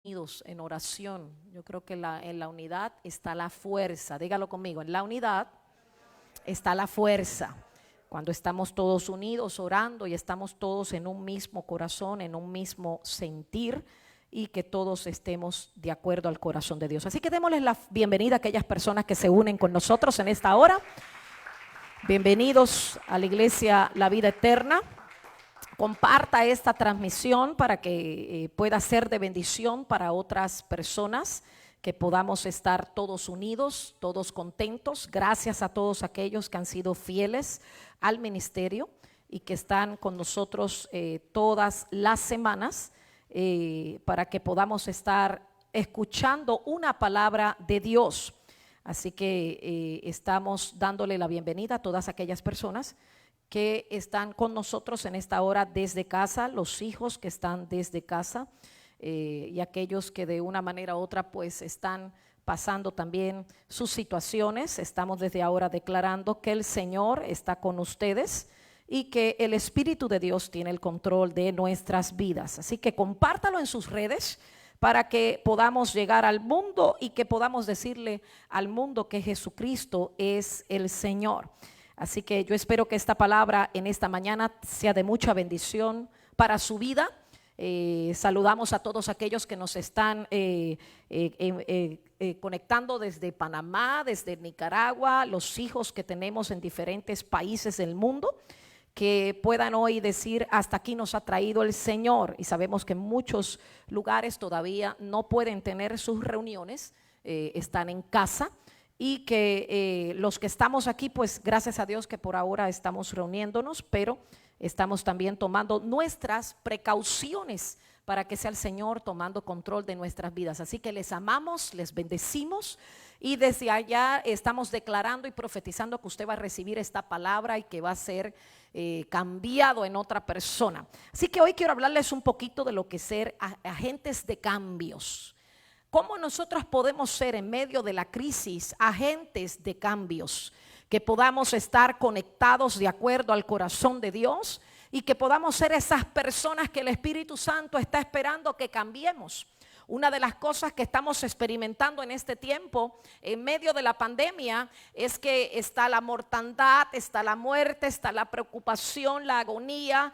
unidos en oración. Yo creo que en la unidad está la fuerza. Dígalo conmigo, en la unidad está la fuerza. Cuando estamos todos unidos orando y estamos todos en un mismo corazón, en un mismo sentir, y que todos estemos de acuerdo al corazón de Dios. Así que démosles la bienvenida a aquellas personas que se unen con nosotros en esta hora. Bienvenidos a la iglesia La Vida Eterna. Comparta esta transmisión para que pueda ser de bendición para otras personas, que podamos estar todos unidos, todos contentos. Gracias a todos aquellos que han sido fieles al ministerio y que están con nosotros todas las semanas para que podamos estar escuchando una palabra de Dios. Así que estamos dándole la bienvenida a todas aquellas personas que están con nosotros en esta hora desde casa, los hijos que están desde casa y aquellos que de una manera u otra pues están pasando también sus situaciones. Estamos desde ahora declarando que el Señor está con ustedes y que el Espíritu de Dios tiene el control de nuestras vidas. Así que compártalo en sus redes para que podamos llegar al mundo y que podamos decirle al mundo que Jesucristo es el Señor. Así que yo espero que esta palabra en esta mañana sea de mucha bendición para su vida. Saludamos a todos aquellos que nos están conectando desde Panamá, desde Nicaragua, los hijos que tenemos en diferentes países del mundo, que puedan hoy decir: hasta aquí nos ha traído el Señor. Y sabemos que en muchos lugares todavía no pueden tener sus reuniones, están en casa. Y que los que estamos aquí, pues gracias a Dios que por ahora estamos reuniéndonos, pero estamos también tomando nuestras precauciones para que sea el Señor tomando control de nuestras vidas. Así que les amamos, les bendecimos y desde allá estamos declarando y profetizando que usted va a recibir esta palabra y que va a ser cambiado en otra persona. Así que hoy quiero hablarles un poquito de lo que es ser agentes de cambios. ¿Cómo nosotros podemos ser en medio de la crisis agentes de cambios? Que podamos estar conectados de acuerdo al corazón de Dios y que podamos ser esas personas que el Espíritu Santo está esperando que cambiemos. Una de las cosas que estamos experimentando en este tiempo, en medio de la pandemia, es que está la mortandad, está la muerte, está la preocupación, la agonía,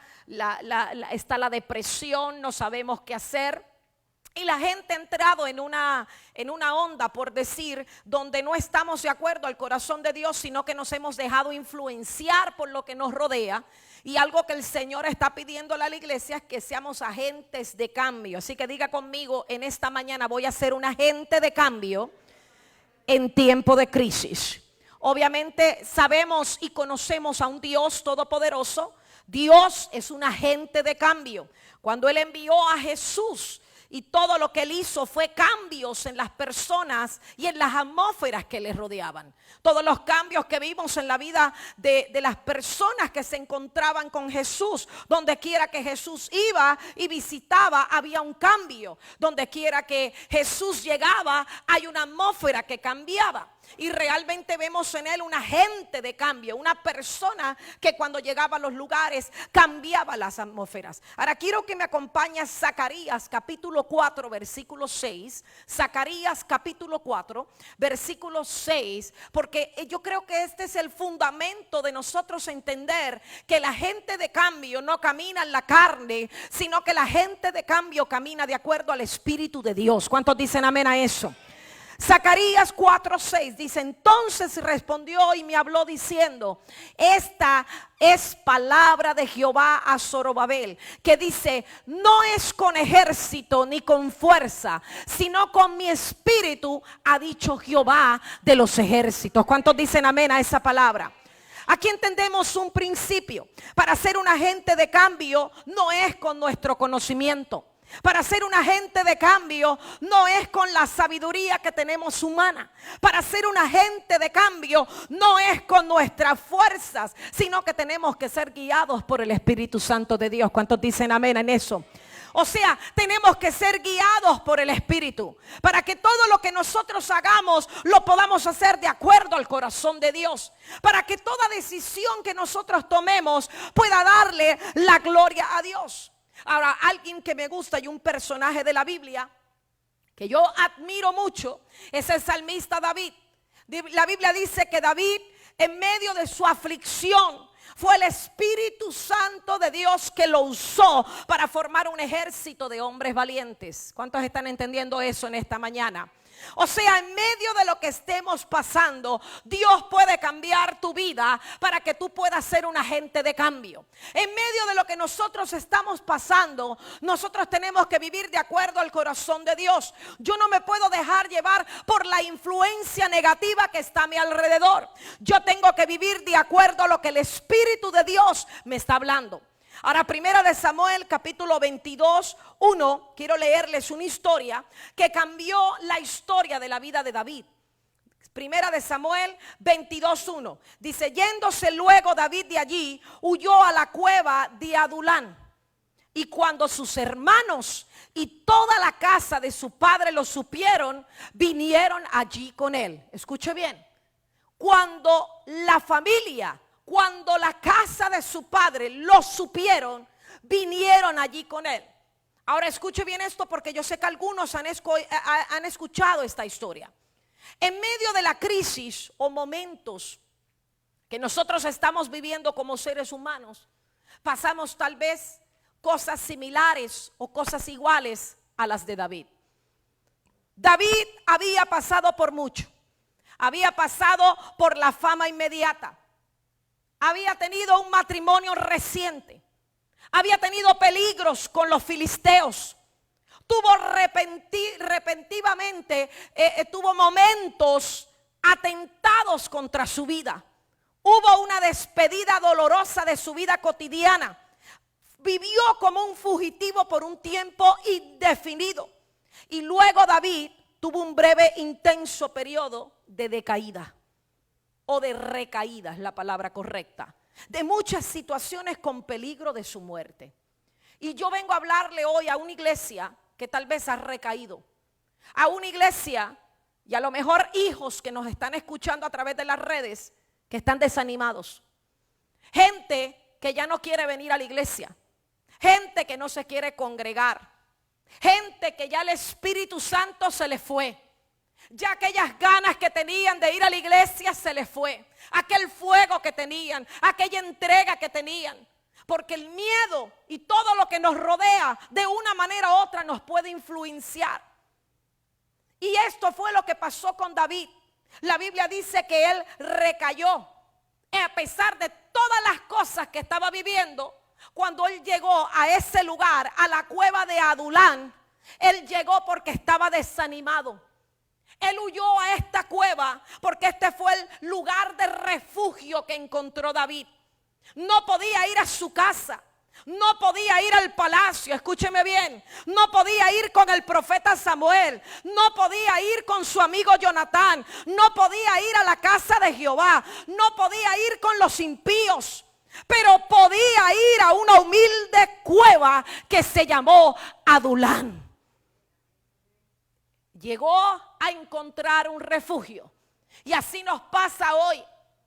está la depresión, no sabemos qué hacer. Y la gente ha entrado en una onda, por decir, donde no estamos de acuerdo al corazón de Dios, sino que nos hemos dejado influenciar por lo que nos rodea. Y algo que el Señor está pidiéndole a la iglesia es que seamos agentes de cambio. Así que diga conmigo en esta mañana: voy a ser un agente de cambio en tiempo de crisis. Obviamente sabemos y conocemos a un Dios todopoderoso. Dios es un agente de cambio. Cuando Él envió a Jesús, y todo lo que Él hizo fue cambios en las personas y en las atmósferas que les rodeaban. Todos los cambios que vimos en la vida de las personas que se encontraban con Jesús. Donde quiera que Jesús iba y visitaba, había un cambio. Donde quiera que Jesús llegaba, hay una atmósfera que cambiaba. Y realmente vemos en Él un agente de cambio, una persona que cuando llegaba a los lugares cambiaba las atmósferas. Ahora quiero que me acompañe a Zacarías capítulo 4 versículo 6. Zacarías capítulo 4 versículo 6, porque yo creo que este es el fundamento de nosotros entender que la gente de cambio no camina en la carne, sino que la gente de cambio camina de acuerdo al Espíritu de Dios. ¿Cuántos dicen amén a eso? Zacarías 4:6 dice: entonces respondió y me habló diciendo: esta es palabra de Jehová a Zorobabel, que dice: no es con ejército ni con fuerza, sino con mi espíritu, ha dicho Jehová de los ejércitos. ¿Cuántos dicen amén a esa palabra? Aquí entendemos un principio. Para ser un agente de cambio no es con nuestro conocimiento. Para ser un agente de cambio no es con la sabiduría que tenemos humana. Para ser un agente de cambio no es con nuestras fuerzas, sino que tenemos que ser guiados por el Espíritu Santo de Dios. ¿Cuántos dicen amén en eso? O sea, tenemos que ser guiados por el Espíritu para que todo lo que nosotros hagamos lo podamos hacer de acuerdo al corazón de Dios. Para que toda decisión que nosotros tomemos pueda darle la gloria a Dios. Ahora, alguien que me gusta y un personaje de la Biblia que yo admiro mucho, es el salmista David. La Biblia dice que David, en medio de su aflicción, fue el Espíritu Santo de Dios que lo usó para formar un ejército de hombres valientes. ¿Cuántos están entendiendo eso en esta mañana? O sea, en medio de lo que estemos pasando, Dios puede cambiar tu vida para que tú puedas ser un agente de cambio. En medio de lo que nosotros estamos pasando, nosotros tenemos que vivir de acuerdo al corazón de Dios. Yo no me puedo dejar llevar por la influencia negativa que está a mi alrededor. Yo tengo que vivir de acuerdo a lo que el Espíritu de Dios me está hablando. Ahora, primera de Samuel, capítulo 22, 1, quiero leerles una historia que cambió la historia de la vida de David. Primera de Samuel 22, 1. Dice, yéndose luego David de allí, huyó a la cueva de Adulán. Y cuando sus hermanos y toda la casa de su padre lo supieron, vinieron allí con él. Escuche bien, cuando la familia, cuando la casa de su padre lo supieron, vinieron allí con él. Ahora escuche bien esto, porque yo sé que algunos han escuchado esta historia. En medio de la crisis o momentos que nosotros estamos viviendo como seres humanos, pasamos tal vez cosas similares o cosas iguales a las de David. David había pasado por mucho. Había pasado por la fama inmediata. Había tenido un matrimonio reciente. Había tenido peligros con los filisteos. Tuvo repentinamente, tuvo momentos atentados contra su vida. Hubo una despedida dolorosa de su vida cotidiana. Vivió como un fugitivo por un tiempo indefinido. Y luego David tuvo un breve, intenso periodo de decaída. O de recaída es la palabra correcta, de muchas situaciones con peligro de su muerte. Y yo vengo a hablarle hoy a una iglesia que tal vez ha recaído, a una iglesia y a lo mejor hijos que nos están escuchando a través de las redes que están desanimados, gente que ya no quiere venir a la iglesia, gente que no se quiere congregar, gente que ya el Espíritu Santo se le fue. Ya aquellas ganas que tenían de ir a la iglesia se les fue. Aquel fuego que tenían, aquella entrega que tenían. Porque el miedo y todo lo que nos rodea de una manera u otra nos puede influenciar. Y esto fue lo que pasó con David. La Biblia dice que él recayó. A pesar de todas las cosas que estaba viviendo, cuando él llegó a ese lugar, a la cueva de Adulán, él llegó porque estaba desanimado. Él huyó a esta cueva porque este fue el lugar de refugio que encontró David. No podía ir a su casa, no podía ir al palacio, escúcheme bien. No podía ir con el profeta Samuel, no podía ir con su amigo Jonatán, no podía ir a la casa de Jehová, no podía ir con los impíos. Pero podía ir a una humilde cueva que se llamó Adulán. Llegó a encontrar un refugio. Y así nos pasa hoy.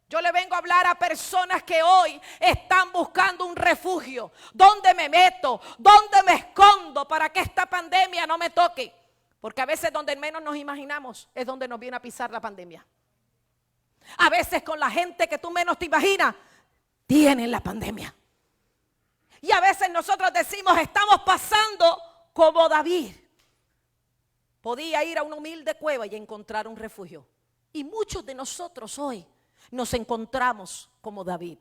Yo le vengo a hablar a personas que hoy están buscando un refugio. ¿Dónde me meto? ¿Dónde me escondo para que esta pandemia no me toque? Porque a veces donde menos nos imaginamos es donde nos viene a pisar la pandemia. A veces con la gente que tú menos te imaginas tienen la pandemia. Y a veces nosotros decimos, estamos pasando como David. Podía ir a una humilde cueva y encontrar un refugio. Y muchos de nosotros hoy nos encontramos como David.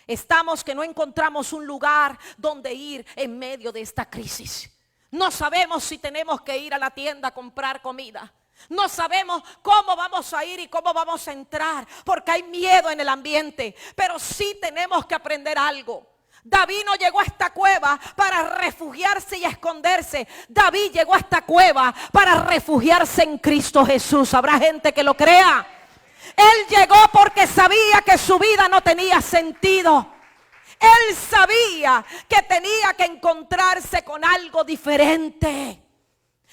Estamos que no encontramos un lugar donde ir en medio de esta crisis. No sabemos si tenemos que ir a la tienda a comprar comida. No sabemos cómo vamos a ir y cómo vamos a entrar, porque hay miedo en el ambiente. Pero sí tenemos que aprender algo. David no llegó a esta cueva para refugiarse y esconderse. David llegó a esta cueva para refugiarse en Cristo Jesús. Habrá gente que lo crea. Él llegó porque sabía que su vida no tenía sentido. Él sabía que tenía que encontrarse con algo diferente.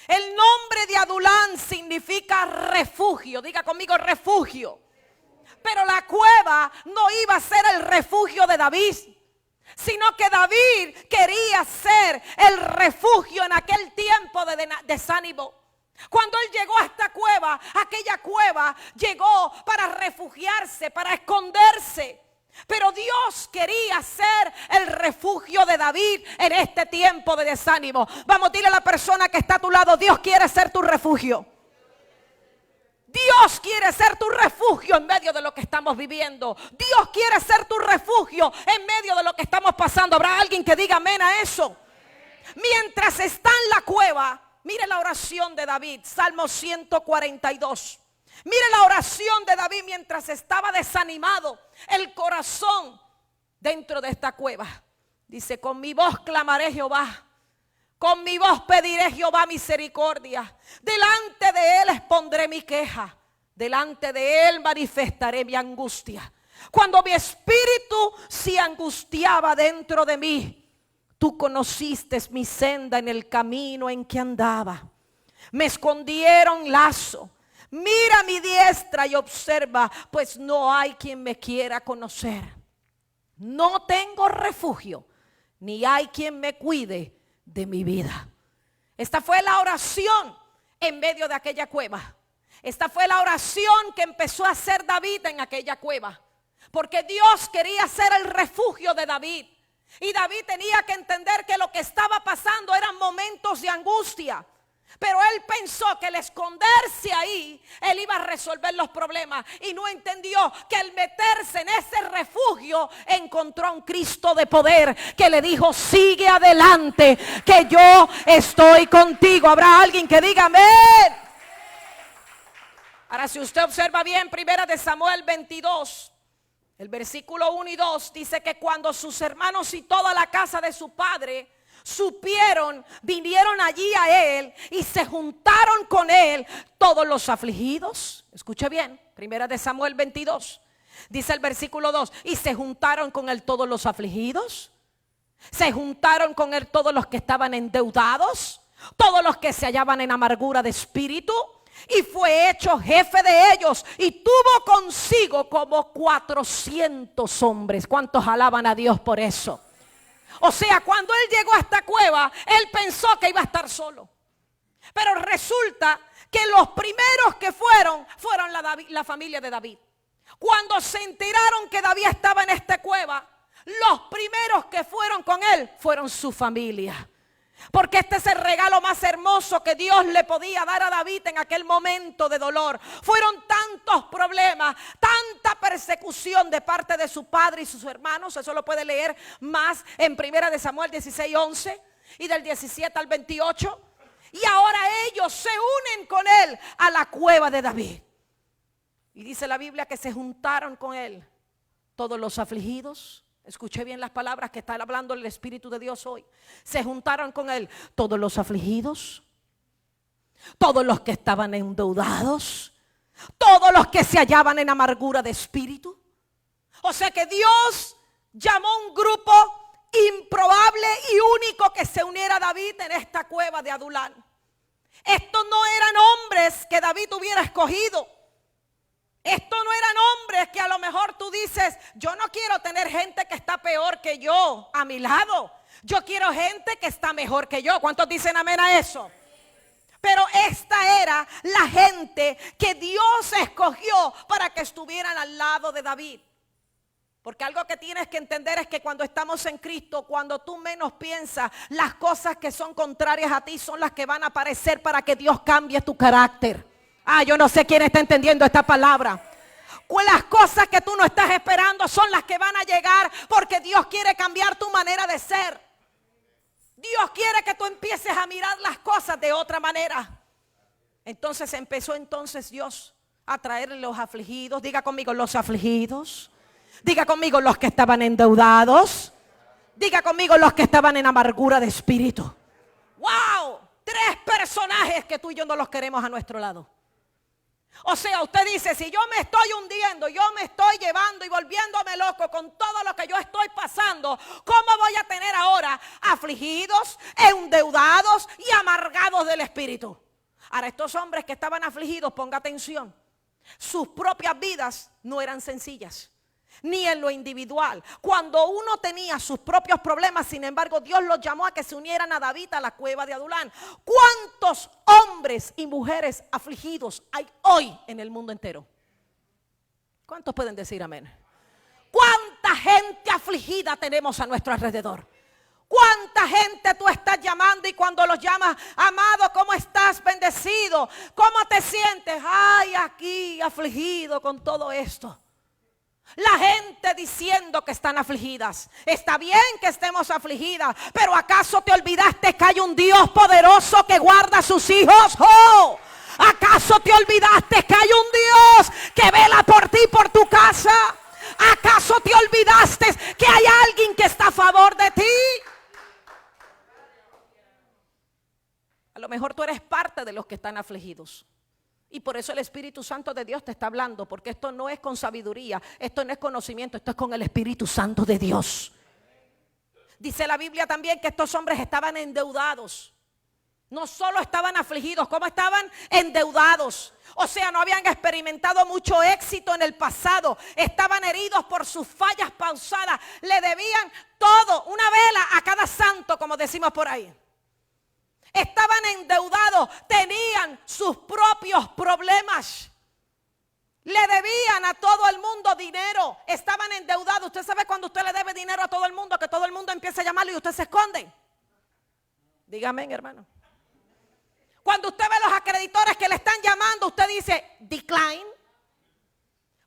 El nombre de Adulán significa refugio. Diga conmigo, refugio. Pero la cueva no iba a ser el refugio de David, sino que David quería ser el refugio en aquel tiempo de desánimo. Cuando él llegó a esta cueva, aquella cueva llegó para refugiarse, para esconderse. Pero Dios quería ser el refugio de David en este tiempo de desánimo. Vamos, dile a la persona que está a tu lado: Dios quiere ser tu refugio. Dios quiere ser tu refugio en medio de lo que estamos viviendo. Dios quiere ser tu refugio en medio de lo que estamos pasando. ¿Habrá alguien que diga amén a eso? Mientras está en la cueva, mire la oración de David, Salmo 142. Mire la oración de David mientras estaba desanimado el corazón dentro de esta cueva. Dice: con mi voz clamaré a Jehová, con mi voz pediré a Jehová misericordia. Delante de él expondré mi queja, delante de él manifestaré mi angustia. Cuando mi espíritu se angustiaba dentro de mí, tú conociste mi senda en el camino en que andaba. Me escondieron lazo. Mira mi diestra y observa, pues no hay quien me quiera conocer. No tengo refugio, ni hay quien me cuide de mi vida. Esta fue la oración en medio de aquella cueva. Esta fue la oración que empezó a hacer David en aquella cueva. Porque Dios quería ser el refugio de David. Y David tenía que entender que lo que estaba pasando eran momentos de angustia. Pero él pensó que al esconderse ahí, él iba a resolver los problemas. Y no entendió que al meterse en ese refugio, encontró a un Cristo de poder que le dijo: sigue adelante, que yo estoy contigo. ¿Habrá alguien que diga amén? Ahora, si usted observa bien, primera de Samuel 22, el versículo 1 y 2, dice que cuando sus hermanos y toda la casa de su padre supieron, vinieron allí a él y se juntaron con él todos los afligidos. Escuche bien, primera de Samuel 22, dice el versículo 2: y se juntaron con él todos los afligidos, se juntaron con él todos los que estaban endeudados, todos los que se hallaban en amargura de espíritu, y fue hecho jefe de ellos, y tuvo consigo como 400 hombres. ¿Cuántos alaban a Dios por eso? O sea, cuando él llegó a esta cueva, él pensó que iba a estar solo. Pero resulta que los primeros que fueron la familia de David. Cuando se enteraron que David estaba en esta cueva, los primeros que fueron con él fueron su familia. Porque este es el regalo más hermoso que Dios le podía dar a David en aquel momento de dolor. Fueron tantos problemas, tanta persecución de parte de su padre y sus hermanos. Eso lo puede leer más en primera de Samuel 16:11 y del 17 al 28. Y ahora ellos se unen con él a la cueva de David. Y dice la Biblia que se juntaron con él todos los afligidos. Escuché bien las palabras que está hablando el Espíritu de Dios hoy. Se juntaron con él todos los afligidos, todos los que estaban endeudados, todos los que se hallaban en amargura de espíritu. O sea que Dios llamó a un grupo improbable y único que se uniera a David en esta cueva de Adulán. Estos no eran hombres que David hubiera escogido. Estos no eran hombres que a lo mejor tú dices: yo no quiero tener gente que está peor que yo a mi lado. Yo quiero gente que está mejor que yo. ¿Cuántos dicen amén a eso? Pero esta era la gente que Dios escogió para que estuvieran al lado de David. Porque algo que tienes que entender es que cuando estamos en Cristo, cuando tú menos piensas, las cosas que son contrarias a ti son las que van a aparecer para que Dios cambie tu carácter. Yo no sé quién está entendiendo esta palabra. Las cosas que tú no estás esperando son las que van a llegar, porque Dios quiere cambiar tu manera de ser. Dios quiere que tú empieces a mirar las cosas de otra manera. Entonces empezó Dios a traerle los afligidos. Diga conmigo: los afligidos. Diga conmigo: los que estaban endeudados. Diga conmigo: los que estaban en amargura de espíritu. ¡Wow! 3 personajes que tú y yo no los queremos a nuestro lado. O sea, usted dice: si yo me estoy hundiendo, yo me estoy llevando y volviéndome loco con todo lo que yo estoy pasando, ¿cómo voy a tener ahora afligidos, endeudados y amargados del espíritu? Ahora, estos hombres que estaban afligidos, ponga atención, sus propias vidas no eran sencillas. ni en lo individual. Cuando uno tenía sus propios problemas, sin embargo, Dios los llamó a que se unieran a David a la cueva de Adulán. ¿Cuántos hombres y mujeres afligidos hay hoy en el mundo entero? ¿Cuántos pueden decir amén? ¿Cuánta gente afligida tenemos a nuestro alrededor? ¿Cuánta gente tú estás llamando y cuando los llamas, amado, ¿cómo estás? Bendecido. ¿Cómo te sientes? Ay, aquí afligido con todo esto. La gente diciendo que están afligidas. Está bien que estemos afligidas, pero ¿acaso te olvidaste que hay un Dios poderoso que guarda a sus hijos? ¡Oh! ¿Acaso te olvidaste que hay un Dios que vela por ti, por tu casa? ¿Acaso te olvidaste que hay alguien que está a favor de ti? A lo mejor tú eres parte de los que están afligidos. Y por eso el Espíritu Santo de Dios te está hablando. Porque esto no es con sabiduría, esto no es conocimiento, esto es con el Espíritu Santo de Dios. Dice la Biblia también que estos hombres estaban endeudados. No solo estaban afligidos, ¿cómo estaban? Endeudados. O sea, no habían experimentado mucho éxito en el pasado. Estaban heridos por sus fallas pausadas. Le debían todo, una vela a cada santo, como decimos por ahí. Estaban endeudados, tenían sus propios problemas. Le debían a todo el mundo dinero. Estaban endeudados. Usted sabe cuando usted le debe dinero a todo el mundo, que todo el mundo empieza a llamarlo y usted se esconde. Dígame, hermano. Cuando usted ve los acreedores que le están llamando, usted dice decline.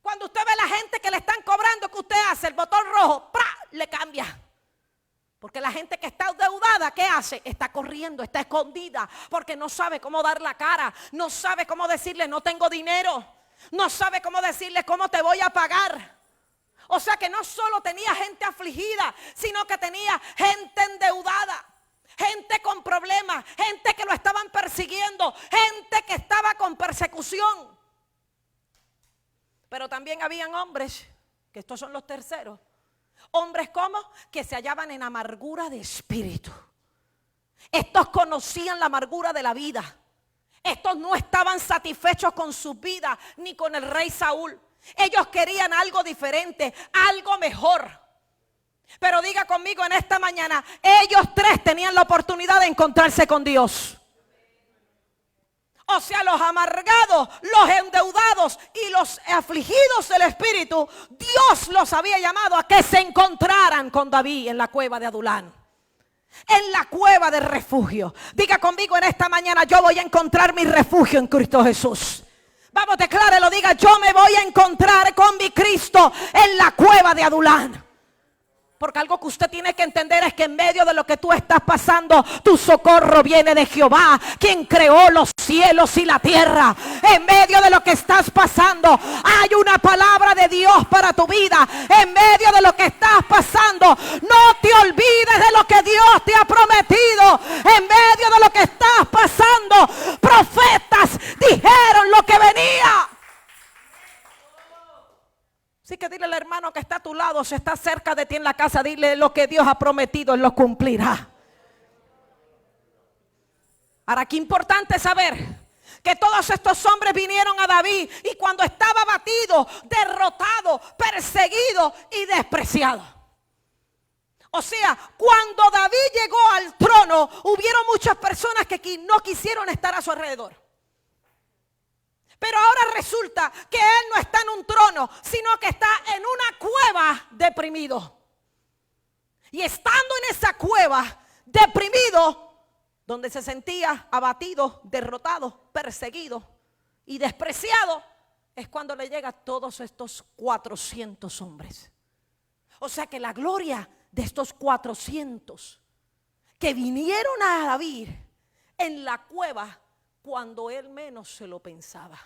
Cuando usted ve la gente que le están cobrando, ¿qué usted hace? El botón rojo, ¡pra!, le cambia. Porque la gente que está endeudada, ¿qué hace? Está corriendo, está escondida, porque no sabe cómo dar la cara, no sabe cómo decirle no tengo dinero, no sabe cómo decirle cómo te voy a pagar. O sea que no solo tenía gente afligida, sino que tenía gente endeudada, gente con problemas, gente que lo estaban persiguiendo, gente que estaba con persecución. Pero también habían hombres, que estos son los terceros. Hombres como que se hallaban en amargura de espíritu. Estos conocían la amargura de la vida. Estos no estaban satisfechos con su vida ni con el rey Saúl. Ellos querían algo diferente, algo mejor. Pero diga conmigo en esta mañana, ellos tres tenían la oportunidad de encontrarse con Dios. O sea, los amargados, los endeudados y los afligidos del espíritu, Dios los había llamado a que se encontraran con David en la cueva de Adulán. En la cueva de refugio. Diga conmigo en esta mañana, yo voy a encontrar mi refugio en Cristo Jesús. Vamos, declárelo, diga, yo me voy a encontrar con mi Cristo en la cueva de Adulán. Porque algo que usted tiene que entender es que en medio de lo que tú estás pasando, tu socorro viene de Jehová, quien creó los cielos y la tierra. En medio de lo que estás pasando, hay una palabra de Dios para tu vida. En medio de lo que estás pasando, no te olvides de lo que Dios te ha prometido. En medio de lo que estás pasando, profetas dijeron lo que venía. Así que dile al hermano que está a tu lado, si está cerca de ti en la casa, dile lo que Dios ha prometido, Él lo cumplirá. Ahora, qué importante saber que todos estos hombres vinieron a David y cuando estaba abatido, derrotado, perseguido y despreciado. O sea, cuando David llegó al trono, hubieron muchas personas que no quisieron estar a su alrededor. Pero ahora resulta que él no está en un trono, sino que está en una cueva deprimido. Y estando en esa cueva deprimido, donde se sentía abatido, derrotado, perseguido y despreciado, es cuando le llega a todos estos 400 hombres. O sea que la gloria de estos 400 que vinieron a David en la cueva cuando él menos se lo pensaba.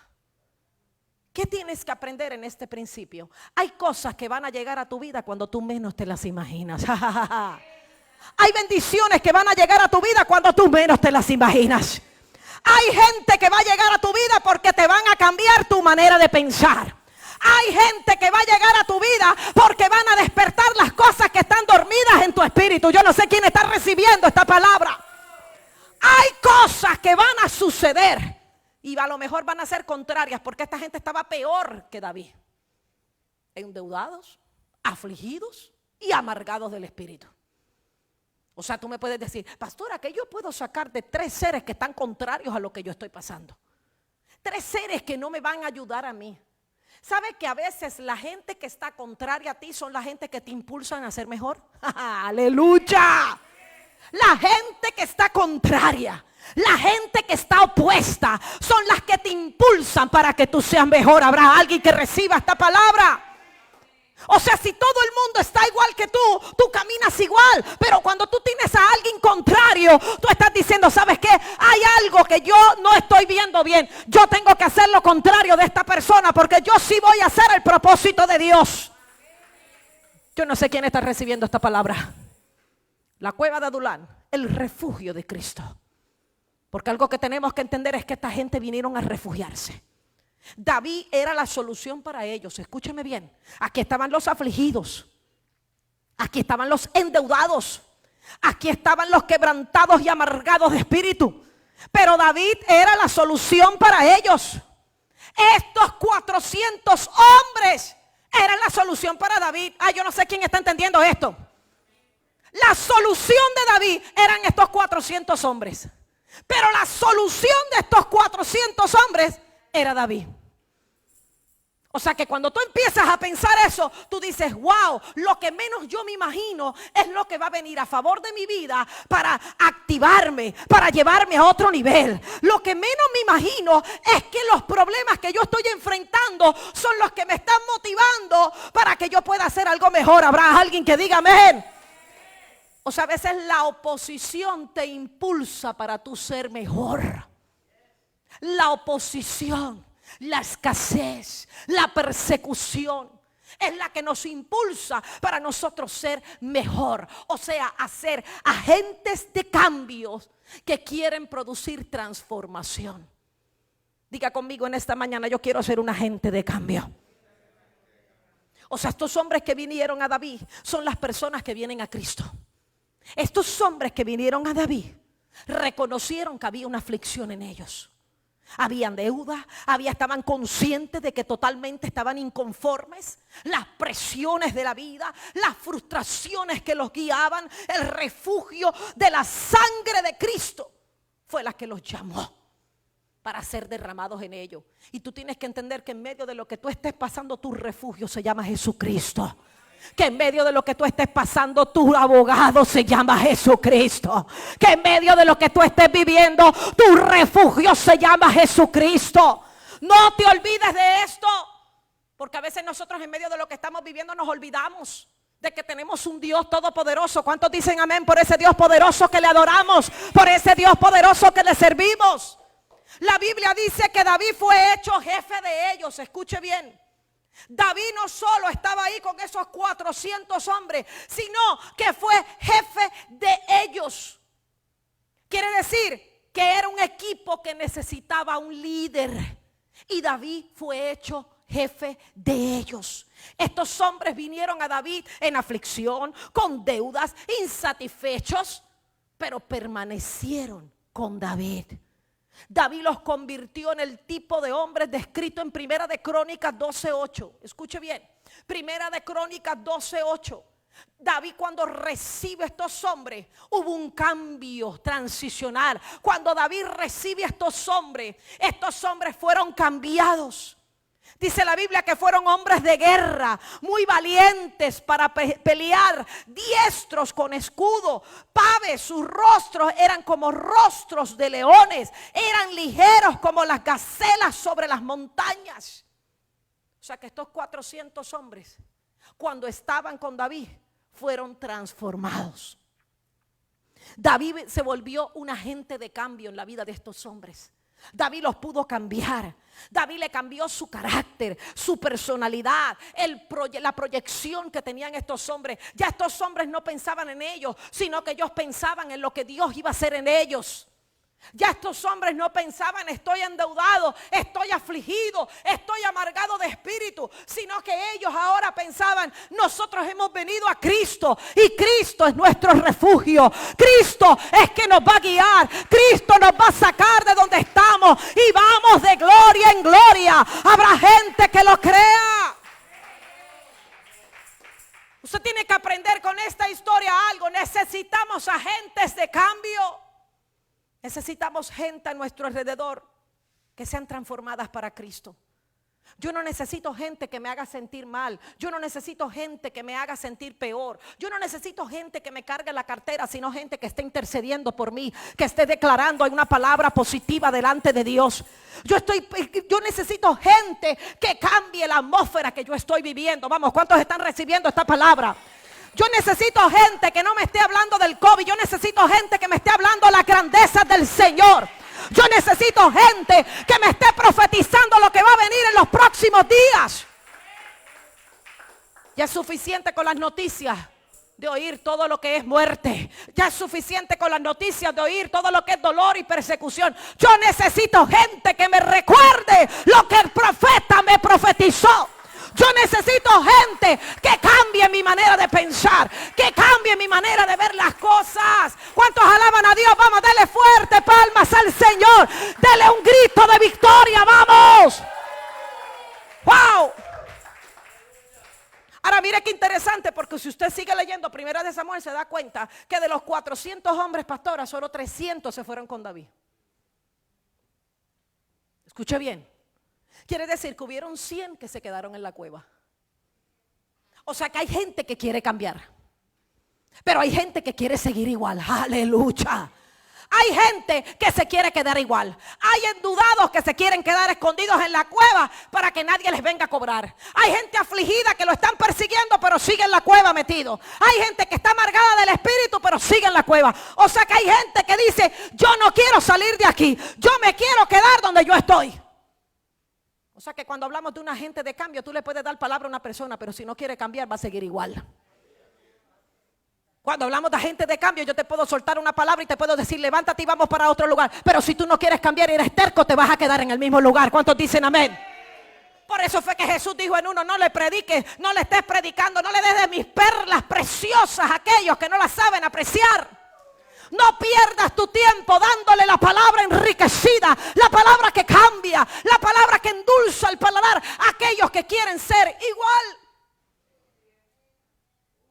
¿Qué tienes que aprender en este principio? Hay cosas que van a llegar a tu vida cuando tú menos te las imaginas. Hay bendiciones que van a llegar a tu vida cuando tú menos te las imaginas. Hay gente que va a llegar a tu vida porque te van a cambiar tu manera de pensar. Hay gente que va a llegar a tu vida porque van a despertar las cosas que están dormidas en tu espíritu. Yo no sé quién está recibiendo esta palabra. Hay cosas que van a suceder y a lo mejor van a ser contrarias porque esta gente estaba peor que David. Endeudados, afligidos y amargados del espíritu. O sea, tú me puedes decir, pastora, ¿qué yo puedo sacar de 3 seres que están contrarios a lo que yo estoy pasando? 3 seres que no me van a ayudar a mí. ¿Sabes que a veces la gente que está contraria a ti son la gente que te impulsan a ser mejor? ¡Aleluya! La gente que está contraria, la gente que está opuesta, son las que te impulsan para que tú seas mejor. Habrá alguien que reciba esta palabra. O sea, si todo el mundo está igual que tú caminas igual. Pero cuando tú tienes a alguien contrario, tú estás diciendo, ¿sabes qué? Hay algo que yo no estoy viendo bien. Yo tengo que hacer lo contrario de esta persona, porque yo sí voy a hacer el propósito de Dios. Yo no sé quién está recibiendo esta palabra. La cueva de Adulán, el refugio de Cristo. Porque algo que tenemos que entender es que esta gente vinieron a refugiarse. David era la solución para ellos. Escúcheme bien. Aquí estaban los afligidos. Aquí estaban los endeudados. Aquí estaban los quebrantados y amargados de espíritu. Pero David era la solución para ellos. Estos 400 hombres eran la solución para David. Yo no sé quién está entendiendo esto. La solución de David eran estos 400 hombres. Pero la solución de estos 400 hombres era David. O sea que cuando tú empiezas a pensar eso, tú dices, wow, lo que menos yo me imagino es lo que va a venir a favor de mi vida para activarme, para llevarme a otro nivel. Lo que menos me imagino es que los problemas que yo estoy enfrentando son los que me están motivando para que yo pueda hacer algo mejor. Habrá alguien que diga amén. O sea, a veces la oposición te impulsa para tú ser mejor. La oposición, la escasez, la persecución es la que nos impulsa para nosotros ser mejor. O sea, hacer agentes de cambios que quieren producir transformación. Diga conmigo en esta mañana, yo quiero ser un agente de cambio. O sea, estos hombres que vinieron a David son las personas que vienen a Cristo. Estos hombres que vinieron a David reconocieron que había una aflicción en ellos. Habían deuda, estaban conscientes de que totalmente estaban inconformes. Las presiones de la vida, las frustraciones que los guiaban, el refugio de la sangre de Cristo fue la que los llamó para ser derramados en ellos. Y tú tienes que entender que en medio de lo que tú estés pasando, tu refugio se llama Jesucristo. Que en medio de lo que tú estés pasando, tu abogado se llama Jesucristo. Que en medio de lo que tú estés viviendo, tu refugio se llama Jesucristo. No te olvides de esto, porque a veces nosotros en medio de lo que estamos viviendo nos olvidamos de que tenemos un Dios todopoderoso. ¿Cuántos dicen amén por ese Dios poderoso que le adoramos? Por ese Dios poderoso que le servimos. La Biblia dice que David fue hecho jefe de ellos. Escuche bien. David no solo estaba ahí con esos 400 hombres, sino que fue jefe de ellos. Quiere decir que era un equipo que necesitaba un líder. Y David fue hecho jefe de ellos. Estos hombres vinieron a David en aflicción, con deudas, insatisfechos, pero permanecieron con David. David los convirtió en el tipo de hombres descrito en Primera de Crónicas 12:8. Escuche bien, Primera de Crónicas 12:8. David, cuando recibe a estos hombres, hubo un cambio transicional. Cuando David recibe a estos hombres fueron cambiados. Dice la Biblia que fueron hombres de guerra, muy valientes para pelear, diestros con escudo, paves, sus rostros eran como rostros de leones, eran ligeros como las gacelas sobre las montañas. O sea que estos 400 hombres, cuando estaban con David, fueron transformados. David se volvió un agente de cambio en la vida de estos hombres. David los pudo cambiar. David le cambió su carácter, su personalidad, la proyección que tenían estos hombres. Ya estos hombres no pensaban en ellos, sino que ellos pensaban en lo que Dios iba a hacer en ellos. Ya estos hombres no pensaban, estoy endeudado, estoy afligido, estoy amargado de espíritu, sino que ellos ahora pensaban, nosotros hemos venido a Cristo y Cristo es nuestro refugio. Cristo es que nos va a guiar, Cristo nos va a sacar de donde estamos y vamos de gloria en gloria. Habrá gente que lo crea. Usted tiene que aprender con esta historia algo. Necesitamos agentes de cambio. Necesitamos gente a nuestro alrededor que sean transformadas para Cristo. Yo no necesito gente que me haga sentir mal. Yo no necesito gente que me haga sentir peor. Yo no necesito gente que me cargue la cartera, sino gente que esté intercediendo por mí, que esté declarando una palabra positiva delante de Dios. Yo necesito gente que cambie la atmósfera que yo estoy viviendo. Vamos, ¿cuántos están recibiendo esta palabra? Yo necesito gente que no me esté hablando del COVID. Yo necesito gente que me esté hablando la grandeza del Señor. Yo necesito gente que me esté profetizando lo que va a venir en los próximos días. Ya es suficiente con las noticias de oír todo lo que es muerte. Ya es suficiente con las noticias de oír todo lo que es dolor y persecución. Yo necesito gente que me recuerde lo que el profeta me profetizó. Yo necesito gente que cambie mi manera de pensar, que cambie mi manera de ver las cosas. ¿Cuántos alaban a Dios? Vamos, dele fuerte palmas al Señor. Dele un grito de victoria, vamos. ¡Wow! Ahora mire qué interesante, porque si usted sigue leyendo Primera de Samuel se da cuenta que de los 400 hombres pastoras, solo 300 se fueron con David. Escuche bien. Quiere decir que hubieron 100 que se quedaron en la cueva. O sea que hay gente que quiere cambiar, pero hay gente que quiere seguir igual. Aleluya. Hay gente que se quiere quedar igual. Hay endeudados que se quieren quedar escondidos en la cueva para que nadie les venga a cobrar. Hay gente afligida que lo están persiguiendo pero sigue en la cueva metido. Hay gente que está amargada del espíritu pero sigue en la cueva. O sea que hay gente que dice: yo no quiero salir de aquí, yo me quiero quedar donde yo estoy. O sea que cuando hablamos de un agente de cambio, tú le puedes dar palabra a una persona, pero si no quiere cambiar va a seguir igual. Cuando hablamos de agente de cambio, yo te puedo soltar una palabra y te puedo decir: levántate y vamos para otro lugar. Pero si tú no quieres cambiar y eres terco, te vas a quedar en el mismo lugar. ¿Cuántos dicen amén? Por eso fue que Jesús dijo en uno: no le prediques, no le estés predicando, no le des de mis perlas preciosas a aquellos que no las saben apreciar. No pierdas tu tiempo dándole la palabra enriquecida, la palabra que cambia, la palabra que endulza el paladar a aquellos que quieren ser igual.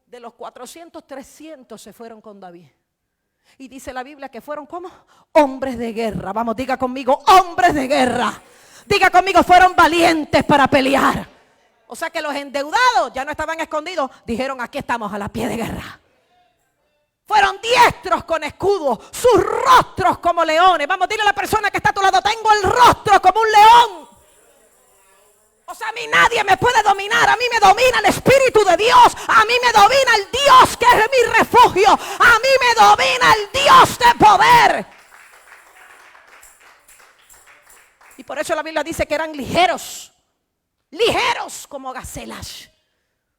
De los 400, 300 se fueron con David. Y dice la Biblia que fueron como hombres de guerra. Vamos, diga conmigo, hombres de guerra. Diga conmigo, fueron valientes para pelear. O sea que los endeudados ya no estaban escondidos. Dijeron: aquí estamos a la pie de guerra. Fueron diestros con escudos, sus rostros como leones. Vamos, dile a la persona que está a tu lado: tengo el rostro como un león. O sea, a mí nadie me puede dominar. A mí me domina el Espíritu de Dios. A mí me domina el Dios que es mi refugio. A mí me domina el Dios de poder. Y por eso la Biblia dice que eran ligeros. Ligeros como gacelas.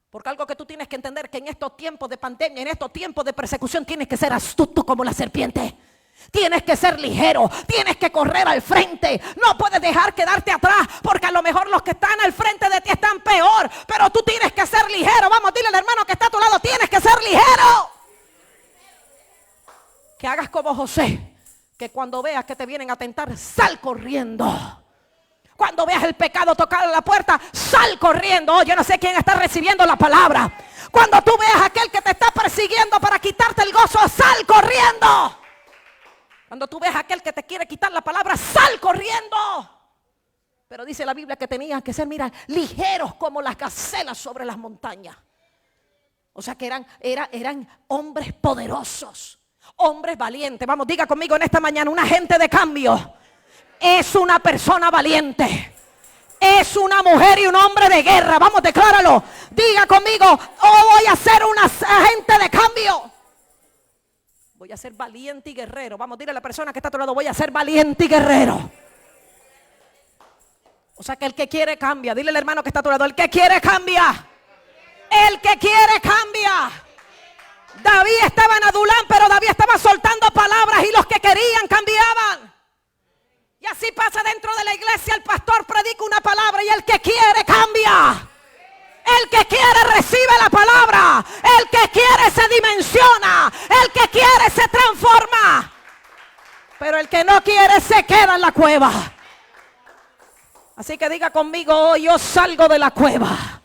Porque algo que tú tienes que entender, que en estos tiempos de pandemia, en estos tiempos de persecución, tienes que ser astuto como la serpiente. Tienes que ser ligero, tienes que correr al frente. No puedes dejar quedarte atrás, porque a lo mejor los que están al frente de ti están peor. Pero tú tienes que ser ligero. Vamos, dile al hermano que está a tu lado: tienes que ser ligero. Que hagas como José, que cuando veas que te vienen a tentar, sal corriendo. Cuando veas el pecado tocar la puerta, sal corriendo. Oh, yo no sé quién está recibiendo la palabra. Cuando tú veas a aquel que te está persiguiendo para quitarte el gozo, sal corriendo. Cuando tú veas a aquel que te quiere quitar la palabra, sal corriendo. Pero dice la Biblia que tenían que ser, mira, ligeros como las gacelas sobre las montañas. O sea que eran hombres poderosos, hombres valientes. Vamos, diga conmigo en esta mañana: un agente de cambio es una persona valiente. Es una mujer y un hombre de guerra. Vamos, decláralo. Diga conmigo: oh, voy a ser un agente de cambio. Voy a ser valiente y guerrero. Vamos, dile a la persona que está a tu lado: voy a ser valiente y guerrero. O sea que el que quiere cambia. Dile al hermano que está a tu lado: el que quiere cambia. El que quiere cambia. David estaba en Adulán, pero David estaba soltando palabras y los que querían cambiaban. Y así pasa dentro de la iglesia. El pastor predica una palabra y el que quiere cambia. El que quiere recibe la palabra. El que quiere se dimensiona. El que quiere se transforma. Pero el que no quiere se queda en la cueva. Así que diga conmigo: hoy yo salgo de la cueva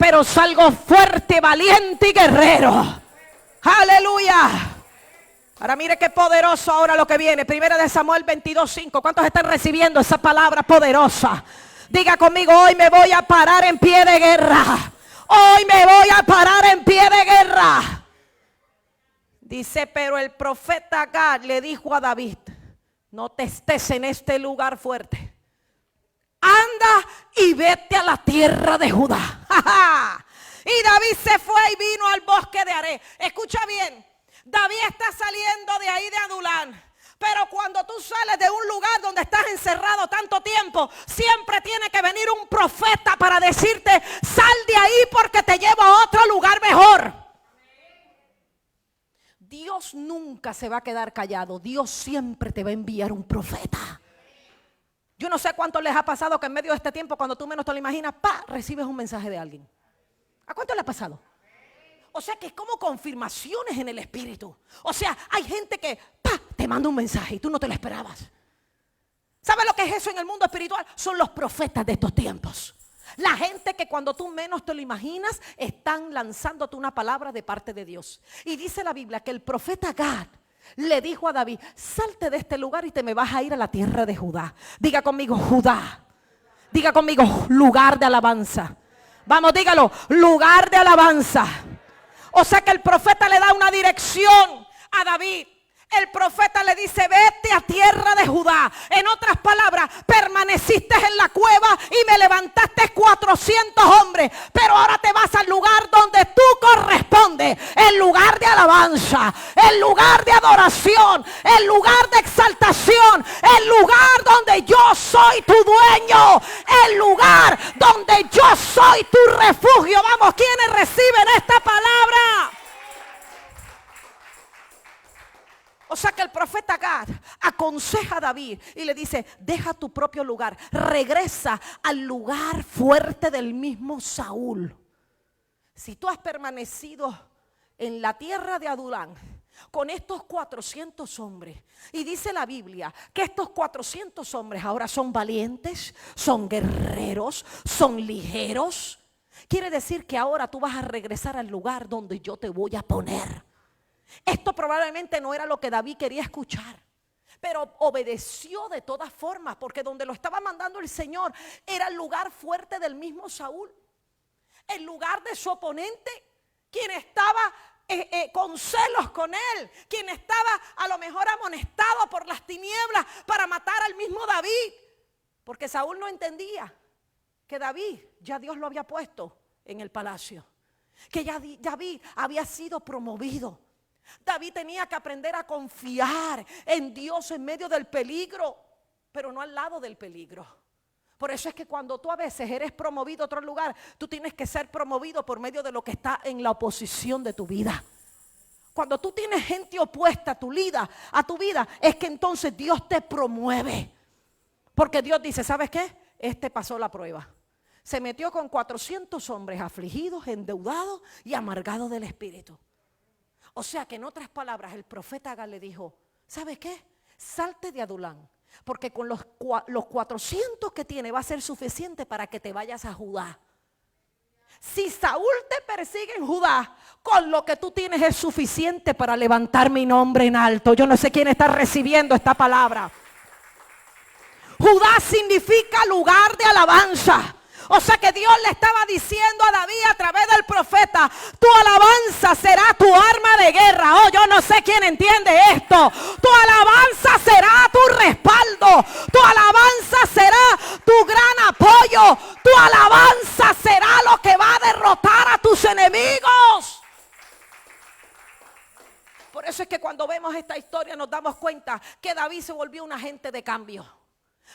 pero salgo fuerte, valiente y guerrero. Aleluya. Ahora mire qué poderoso ahora lo que viene. Primera de Samuel 22:5. ¿Cuántos están recibiendo esa palabra poderosa? Diga conmigo: hoy me voy a parar en pie de guerra. Hoy me voy a parar en pie de guerra. Dice: pero el profeta Gad le dijo a David: no te estés en este lugar fuerte. Anda y vete a la tierra de Judá. Y David se fue y vino al bosque de Haré. Escucha bien. David está saliendo de ahí de Adulán. Pero cuando tú sales de un lugar donde estás encerrado tanto tiempo, siempre tiene que venir un profeta para decirte: sal de ahí porque te llevo a otro lugar mejor. Dios nunca se va a quedar callado. Dios siempre te va a enviar un profeta. Yo no sé cuánto les ha pasado que en medio de este tiempo, cuando tú menos te lo imaginas, recibes un mensaje de alguien. ¿A cuánto le ha pasado? O sea que es como confirmaciones en el espíritu. O sea, hay gente que te manda un mensaje y tú no te lo esperabas. ¿Sabes lo que es eso en el mundo espiritual? Son los profetas de estos tiempos. La gente que cuando tú menos te lo imaginas están lanzándote una palabra de parte de Dios. Y dice la Biblia que el profeta Gad le dijo a David: salte de este lugar y te me vas a ir a la tierra de Judá. Diga conmigo: Judá. Diga conmigo: lugar de alabanza. Vamos, dígalo: lugar de alabanza. O sea que el profeta le da una dirección a David. El profeta le dice: vete a tierra de Judá. En otras palabras, permaneciste en la cueva y me levantaste 400 hombres. Pero ahora te vas al lugar donde tú correspondes. El lugar de alabanza, el lugar de adoración, el lugar de exaltación, el lugar donde yo soy tu dueño, el lugar donde yo soy tu refugio. Vamos, ¿quiénes reciben esta palabra? O sea que el profeta Gad aconseja a David y le dice: deja tu propio lugar, regresa al lugar fuerte del mismo Saúl. Si tú has permanecido en la tierra de Adulán con estos 400 hombres, y dice la Biblia que estos 400 hombres ahora son valientes, son guerreros, son ligeros, quiere decir que ahora tú vas a regresar al lugar donde yo te voy a poner. Esto probablemente no era lo que David quería escuchar, pero obedeció de todas formas, porque donde lo estaba mandando el Señor era el lugar fuerte del mismo Saúl, el lugar de su oponente, quien estaba con celos con él, quien estaba a lo mejor amonestado por las tinieblas para matar al mismo David, porque Saúl no entendía que David ya Dios lo había puesto en el palacio, que ya David había sido promovido. David tenía que aprender a confiar en Dios en medio del peligro, pero no al lado del peligro. Por eso es que cuando tú a veces eres promovido a otro lugar, tú tienes que ser promovido por medio de lo que está en la oposición de tu vida. Cuando tú tienes gente opuesta a tu vida, es que entonces Dios te promueve. Porque Dios dice: ¿sabes qué? Este pasó la prueba. Se metió con 400 hombres afligidos, endeudados y amargados del espíritu. O sea que en otras palabras el profeta Gad le dijo: ¿sabes qué? Salte de Adulán, porque con los 400 que tiene va a ser suficiente para que te vayas a Judá. Si Saúl te persigue en Judá, con lo que tú tienes es suficiente para levantar mi nombre en alto. Yo no sé quién está recibiendo esta palabra. Judá significa lugar de alabanza. O sea que Dios le estaba diciendo a David a través del profeta: tu alabanza será tu arma de guerra. Oh, yo no sé quién entiende esto. Tu alabanza será tu respaldo. Tu alabanza será tu gran apoyo. Tu alabanza será lo que va a derrotar a tus enemigos. Por eso es que cuando vemos esta historia nos damos cuenta que David se volvió un agente de cambio.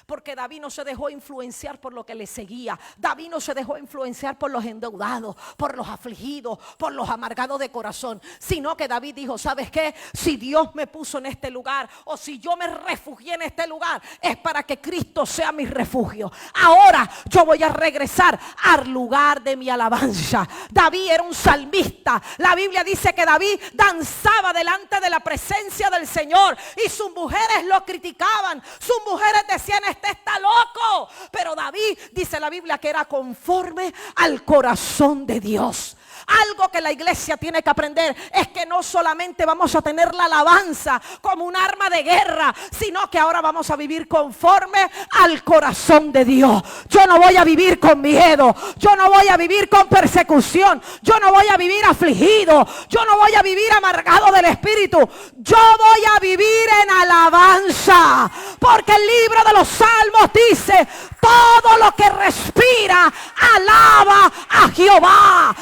Porque David no se dejó influenciar por lo que le seguía. David no se dejó influenciar por los endeudados, por los afligidos, por los amargados de corazón. Sino que David dijo: ¿sabes qué? Si Dios me puso en este lugar, o si yo me refugié en este lugar, es para que Cristo sea mi refugio. Ahora yo voy a regresar al lugar de mi alabanza. David era un salmista. La Biblia dice que David danzaba delante de la presencia del Señor, y sus mujeres lo criticaban. Sus mujeres decían: este está loco. Pero David, dice la Biblia, que era conforme al corazón de Dios. Algo que la iglesia tiene que aprender es que no solamente vamos a tener la alabanza como un arma de guerra, sino que ahora vamos a vivir conforme al corazón de Dios. Yo no voy a vivir con miedo, yo no voy a vivir con persecución, yo no voy a vivir afligido, yo no voy a vivir amargado del espíritu. Yo voy a vivir en alabanza, porque el libro de los Salmos dice: todo lo que respira alaba a Jehová.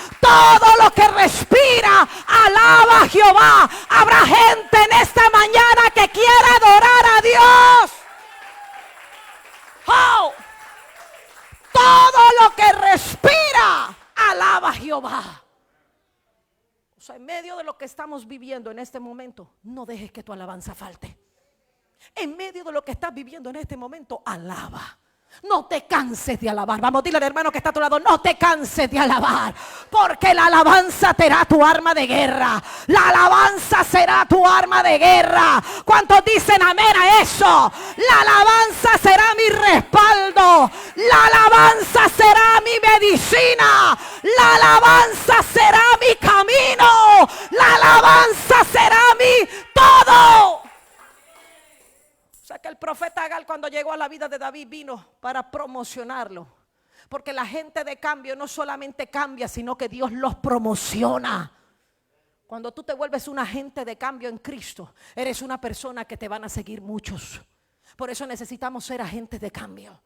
Todo lo que respira alaba a Jehová. Habrá gente en esta mañana que quiere adorar a Dios. Oh, todo lo que respira alaba a Jehová. O sea, en medio de lo que estamos viviendo en este momento, no dejes que tu alabanza falte. En medio de lo que estás viviendo en este momento, alaba. No te canses de alabar. Vamos, dile al hermano que está a tu lado: no te canses de alabar, porque la alabanza será tu arma de guerra. La alabanza será tu arma de guerra. ¿Cuántos dicen amén a eso? La alabanza será mi respaldo. La alabanza será mi medicina. La alabanza será mi camino. La alabanza será mi todo. O sea que el profeta Agal, cuando llegó a la vida de David, vino para promocionarlo. Porque la gente de cambio no solamente cambia, sino que Dios los promociona. Cuando tú te vuelves un agente de cambio en Cristo, eres una persona que te van a seguir muchos. Por eso necesitamos ser agentes de cambio.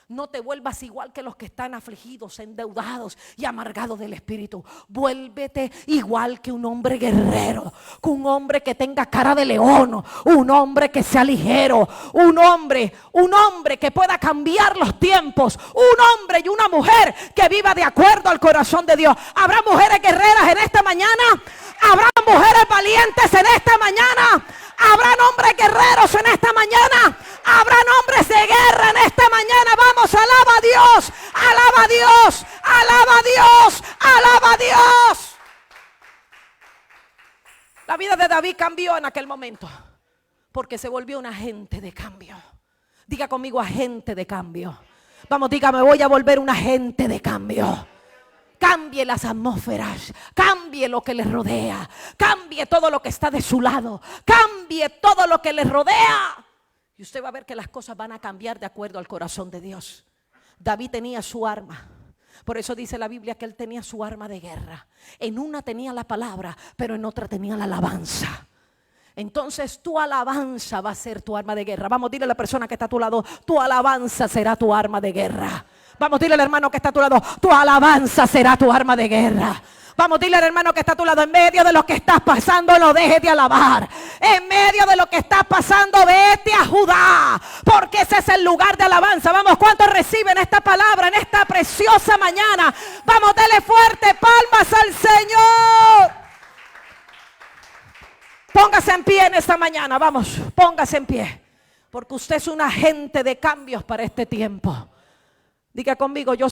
No te vuelvas igual que los que están afligidos, endeudados y amargados del espíritu. Vuélvete igual que un hombre guerrero, que un hombre que tenga cara de león, un hombre que sea ligero, un hombre que pueda cambiar los tiempos, un hombre y una mujer que viva de acuerdo al corazón de Dios. ¿Habrá mujeres guerreras en esta mañana? ¿Habrá mujeres valientes en esta mañana? ¿Habrán hombres guerreros en esta mañana? ¿Habrán hombres de guerra en esta mañana? Vamos, alaba a Dios, alaba a Dios, alaba a Dios, alaba a Dios. La vida de David cambió en aquel momento, porque se volvió un agente de cambio. Diga conmigo: agente de cambio. Vamos, diga: me voy a volver un agente de cambio. Cambie las atmósferas, cambie lo que les rodea, cambie todo lo que está de su lado, cambie todo lo que les rodea. Y usted va a ver que las cosas van a cambiar de acuerdo al corazón de Dios. David tenía su arma. Por eso dice la Biblia que él tenía su arma de guerra. En una tenía la palabra, pero en otra tenía la alabanza. Entonces tu alabanza va a ser tu arma de guerra. Vamos, dile a la persona que está a tu lado: tu alabanza será tu arma de guerra. Vamos, dile al hermano que está a tu lado: tu alabanza será tu arma de guerra. Vamos, dile al hermano que está a tu lado: en medio de lo que estás pasando, no dejes de alabar. En medio de lo que estás pasando, vete a Judá, porque ese es el lugar de alabanza. Vamos, ¿cuántos reciben esta palabra en esta preciosa mañana? Vamos, dele fuerte palmas al Señor. Póngase en pie en esta mañana. Vamos, póngase en pie, porque usted es un agente de cambios para este tiempo. Diga conmigo: yo